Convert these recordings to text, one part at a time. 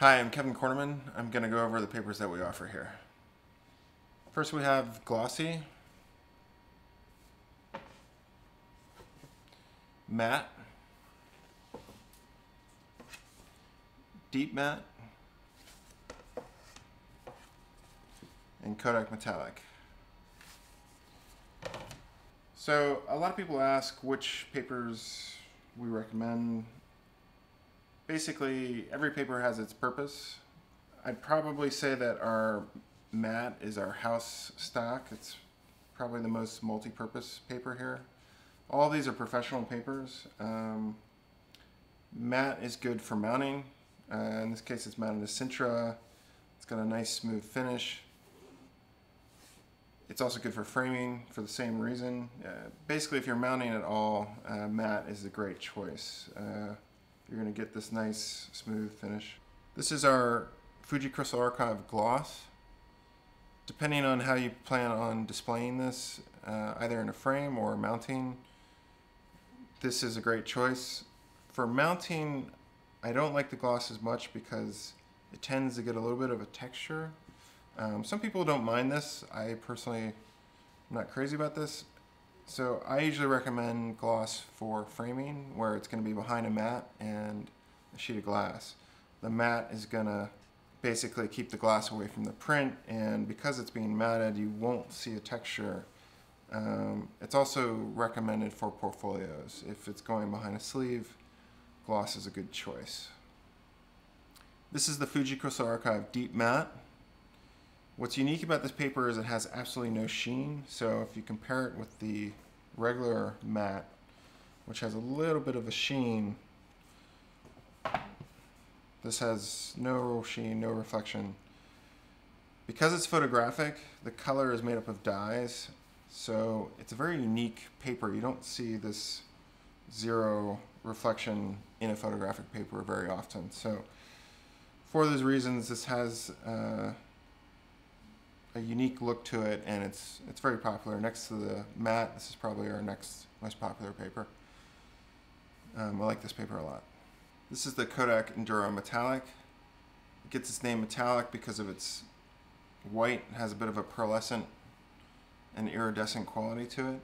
Hi, I'm Kevin Cornerman. I'm going to go over the papers that we offer here. First we have glossy, matte, deep matte, and Kodak metallic. So a lot of people ask which papers we recommend. Basically, every paper has its purpose. I'd probably say that our matte is our house stock. It's probably the most multi-purpose paper here. All of these are professional papers. Matte is good for mounting. In this case, it's mounted to Sintra. It's got a nice smooth finish. It's also good for framing for the same reason. Basically, if you're mounting at all, matte is a great choice. You're going to get this nice smooth finish. This is our Fuji Crystal Archive gloss. Depending on how you plan on displaying this, either in a frame or mounting, this is a great choice. For mounting, I don't like the gloss as much because it tends to get a little bit of a texture. Some people don't mind this. I personally am not crazy about this. So I usually recommend gloss for framing, where it's going to be behind a matte and a sheet of glass. The matte is going to basically keep the glass away from the print, and because it's being matted, you won't see a texture. It's also recommended for portfolios. If it's going behind a sleeve, gloss is a good choice. This is the Fuji Crystal Archive Deep Matte. What's unique about this paper is it has absolutely no sheen, so if you compare it with the regular matte, which has a little bit of a sheen, this has no sheen, no reflection. Because it's photographic, the color is made up of dyes, so it's a very unique paper. You don't see this zero reflection in a photographic paper very often. So for those reasons, this has a unique look to it, and it's very popular. Next to the matte, this is probably our next most popular paper. I like this paper a lot. This is the Kodak Endura Metallic. It gets its name metallic because of its white. It has a bit of a pearlescent and iridescent quality to it.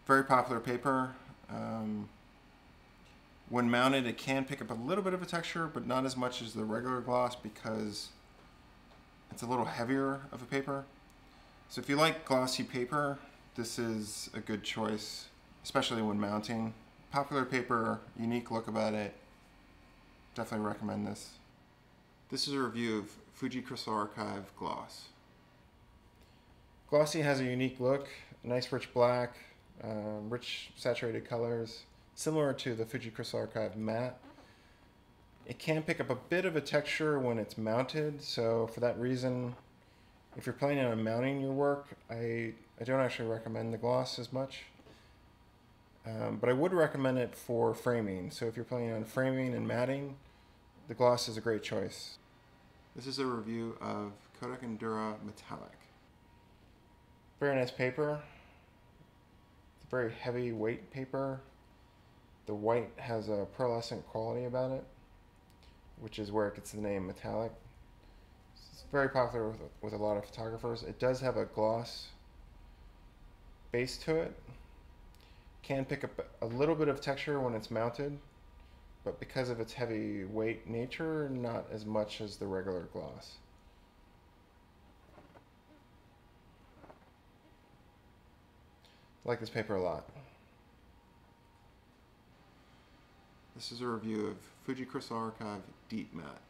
Very popular paper. When mounted, it can pick up a little bit of a texture, but not as much as the regular gloss because it's a little heavier of a paper. So if you like glossy paper, this is a good choice, especially when mounting. Popular paper, unique look about it. Definitely recommend this. This is a review of Fuji Crystal Archive Gloss. Glossy has a unique look, nice rich black, rich saturated colors, similar to the Fuji Crystal Archive Matte. It can pick up a bit of a texture when it's mounted, so for that reason, if you're planning on mounting your work, I don't actually recommend the gloss as much. But I would recommend it for framing. So if you're planning on framing and matting, the gloss is a great choice. This is a review of Kodak Endura Metallic. Very nice paper. It's a very heavy weight paper. The white has a pearlescent quality about it, which is where it gets the name metallic. It's very popular with a lot of photographers. It does have a gloss base to it. Can pick up a little bit of texture when it's mounted, but because of its heavy weight nature, not as much as the regular gloss. I like this paper a lot. This is a review of Fuji Crystal Archive Deep Matte.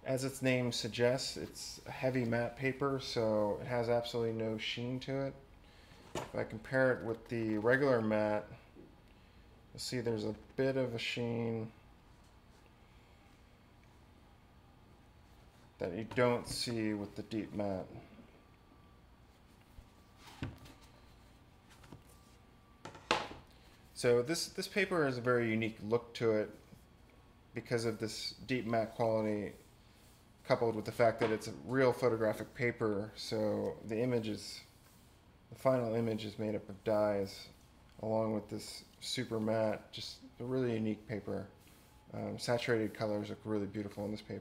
As its name suggests, it's a heavy matte paper, so it has absolutely no sheen to it. If I compare it with the regular matte, you'll see there's a bit of a sheen that you don't see with the deep matte. So this paper has a very unique look to it because of this deep matte quality, coupled with the fact that it's a real photographic paper, so the final image is made up of dyes along with this super matte, just a really unique paper. Saturated colors look really beautiful in this paper.